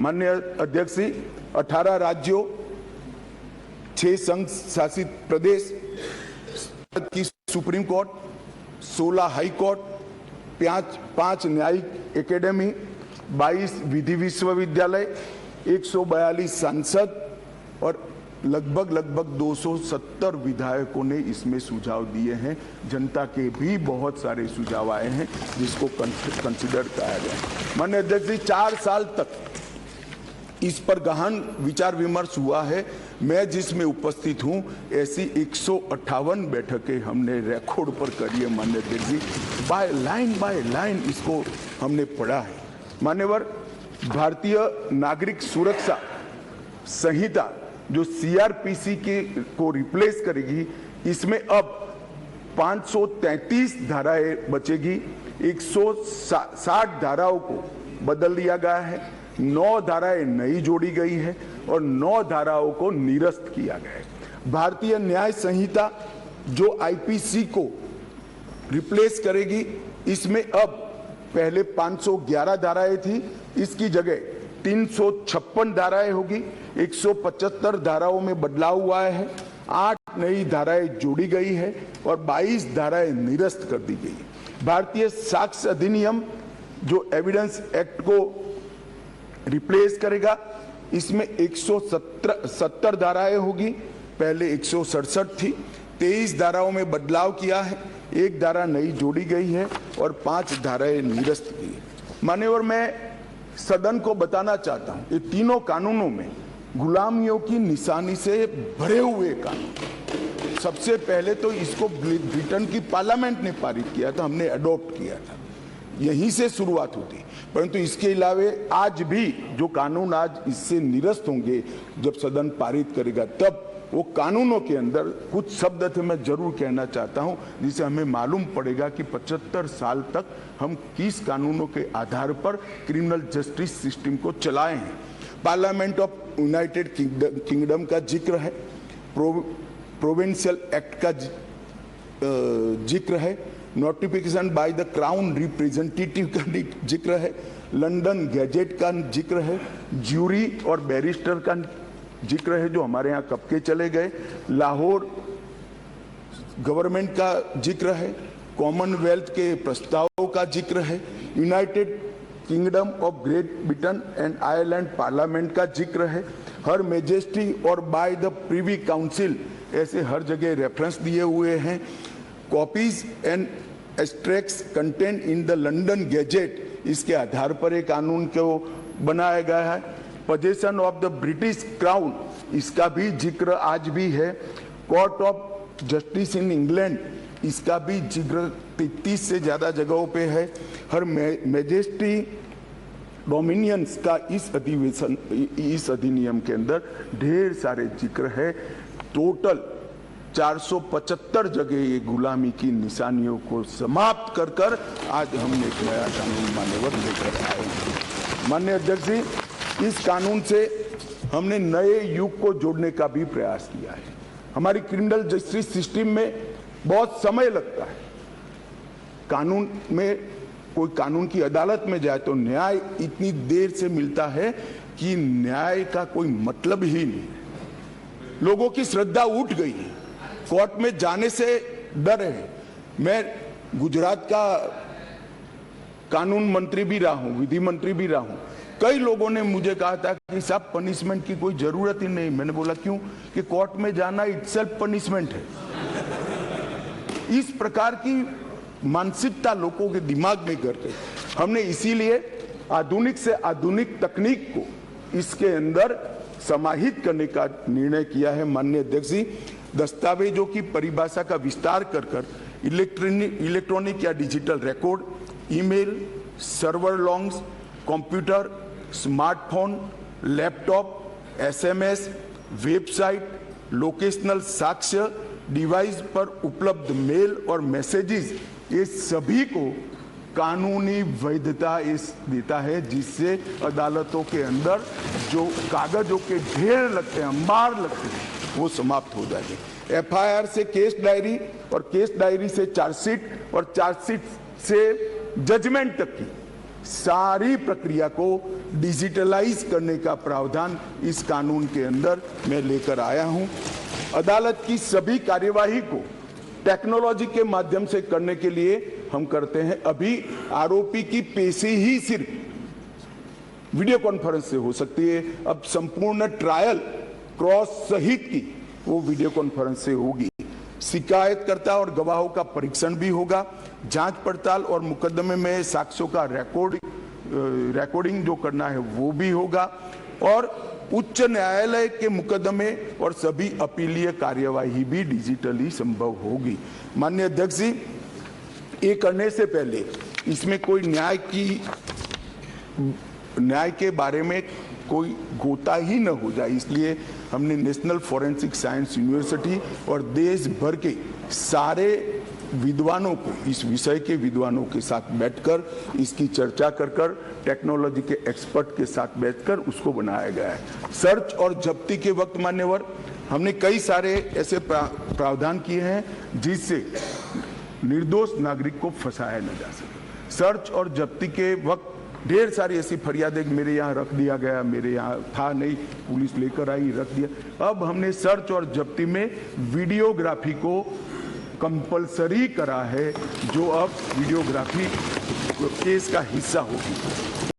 माननीय अध्यक्ष जी, 18 राज्यों, 6 संघ शासित प्रदेश की सुप्रीम कोर्ट, 16 हाई कोर्ट, 5 न्यायिक एकेडमी, 22 विधि विश्वविद्यालय, 142 सांसद और लगभग 270 विधायकों ने इसमें सुझाव दिए हैं। जनता के भी बहुत सारे सुझाव आए हैं जिसको कंसिडर किया गया। माननीय अध्यक्ष जी, 4 साल तक इस पर गहन विचार विमर्श हुआ है। मैं जिसमें उपस्थित हूं, ऐसी 158 बैठकें हमने रिकॉर्ड पर करी है। माननीय अध्यक्ष जी, बाय लाइन इसको हमने पढ़ा है। मान्यवर, भारतीय नागरिक सुरक्षा संहिता जो सीआरपीसी के को रिप्लेस करेगी, इसमें अब 533 धाराएं बचेगी, 160 धाराओं को बदल दिया गया है, 9 धाराएं नई जोड़ी गई है और 9 धाराओं को निरस्त किया गया है। भारतीय न्याय संहिता जो आईपीसी को रिप्लेस करेगी, इसमें अब पहले 511 धाराएं थी, इसकी जगह 356 धाराएं होगी, 175 धाराओं में बदलाव हुआ है, 8 नई धाराएं जोड़ी गई है और 22 धाराएं निरस्त कर दी गई। भारतीय साक्ष्य अधिनियम जो एविडेंस एक्ट को रिप्लेस करेगा, इसमें 170 धाराएं होगी, पहले 167 थी, 23 धाराओं में बदलाव किया है, 1 धारा नई जोड़ी गई है और 5 धाराएं निरस्त की है। मान्यवर, मैं सदन को बताना चाहता हूं, ये तीनों कानूनों में गुलामियों की निशानी से भरे हुए कानून। सबसे पहले तो इसको ब्रिटेन की पार्लियामेंट ने पारित किया था, हमने अडॉप्ट किया था, यहीं से शुरुआत होती। परंतु इसके अलावा आज भी जो कानून आज इससे निरस्त होंगे, जब सदन पारित करेगा, तब वो कानूनों के अंदर कुछ शब्द थे मैं जरूर कहना चाहता हूं, जिससे हमें मालूम पड़ेगा कि 75 साल तक हम किस कानूनों के आधार पर क्रिमिनल जस्टिस सिस्टम को चलाए हैं। पार्लियामेंट ऑफ यूनाइटेड किंगडम का जिक्र है, प्रोविंशियल एक्ट का जिक्र है, notification by the crown representative का जिक्र है, लंदन गैजेट का जिक्र है, ज्यूरी और बैरिस्टर का जिक्र है जो हमारे यहाँ कब के चले गए, लाहौर गवर्नमेंट का जिक्र है, कॉमनवेल्थ के प्रस्तावों का जिक्र है, United kingdom of great Britain and Ireland parliament का जिक्र है, हर मेजेस्टी और बाय द प्रीवी काउंसिल, ऐसे हर जगह रेफरेंस दिए हुए हैं। Copies and extracts content in the London gadget, इसके आधार पर एक कानून को बनाया गया है। Possession of the British crown, इसका भी जिक्र आज भी है। Court of justice in England, इसका भी जिक्र 33 से ज्यादा जगहों पे है। हर मैजेस्टी डोमिनियंस का इस अधिनियम के अंदर ढेर सारे जिक्र है। टोटल 475 जगह ये गुलामी की निशानियों को समाप्त कर आज हमने एक नया कानून मान्यवर लेकर आए हैं। माननीय अध्यक्ष जी, इस कानून से हमने नए युग को जोड़ने का भी प्रयास किया है। हमारी क्रिमिनल जस्टिस सिस्टम में बहुत समय लगता है। कानून में कोई कानून की अदालत में जाए तो न्याय इतनी देर से मिलता है कि न्याय का कोई मतलब ही नहीं। लोगों की श्रद्धा उठ गई है, कोर्ट में जाने से डर है। मैं गुजरात का कानून मंत्री भी रहा हूं, विधि मंत्री भी रहा हूं। कई लोगों ने मुझे कहा था कि साहब पनिशमेंट की कोई जरूरत ही नहीं। मैंने बोला क्यों? कि कोर्ट में जाना इटसेल्फ पनिशमेंट है। इस प्रकार की मानसिकता लोगों के दिमाग में कर गई। हमने इसीलिए आधुनिक से आधुनिक तकनीक को इसके अंदर समाहित करने का निर्णय किया है। माननीय अध्यक्ष जी, दस्तावेजों की परिभाषा का विस्तार कर इलेक्ट्रॉनिक या digital record, email, server longs, computer, smartphone, laptop, SMS, website, locational साक्ष्य, डिवाइस पर उपलब्ध मेल और मैसेजेस, ये सभी को कानूनी वैधता इस देता है, जिससे अदालतों के अंदर जो कागजों के ढेर लगते हैं, अंबार लगते हैं, वो समाप्त हो जाएंगे। एफआईआर से केस डायरी और केस डायरी से चार्जशीट और चार्जशीट से जजमेंट तक की सारी प्रक्रिया को डिजिटलाइज करने का प्रावधान इस कानून के अंदर मैं लेकर आया हूं। अदालत की सभी कार्यवाही को टेक्नोलॉजी के माध्यम से करने के लिए हम करते हैं। अभी आरोपी की पेशी ही सिर्फ वीडियो कॉन्फ्रेंस से हो सकती है, अब संपूर्ण ट्रायल क्रॉस सहित की वो वीडियो कॉन्फ्रेंस से होगी। शिकायतकर्ता और गवाहों का परीक्षण भी होगा, जांच पड़ताल और मुकदमे में साक्ष्यों का रिकॉर्डिंग जो करना है वो भी होगा, और उच्च न्यायालय के मुकदमे और सभी अपीलीय कार्यवाही भी डिजिटली संभव होगी। माननीय अध्यक्ष जी, ये करने से पहले इसमें कोई न्याय के बारे में कोई गोता ही न हो जाए, इसलिए हमने नेशनल फॉरेंसिक साइंस यूनिवर्सिटी और देश भर के सारे विद्वानों को, इस विषय के विद्वानों के साथ बैठकर इसकी चर्चा कर टेक्नोलॉजी के एक्सपर्ट के साथ बैठकर उसको बनाया गया है। सर्च और जब्ती के वक्त मान्यवर हमने कई सारे ऐसे प्रावधान किए हैं जिससे निर्दोष नागरिक को फंसाया न जा सके। सर्च और जब्ती के वक्त ढेर सारी ऐसी फरियादें मेरे यहाँ रख दिया गया, मेरे यहाँ था नहीं, पुलिस लेकर आई रख दिया। अब हमने सर्च और जब्ती में वीडियोग्राफी को कंपलसरी करा है, जो अब वीडियोग्राफी केस का हिस्सा होगी।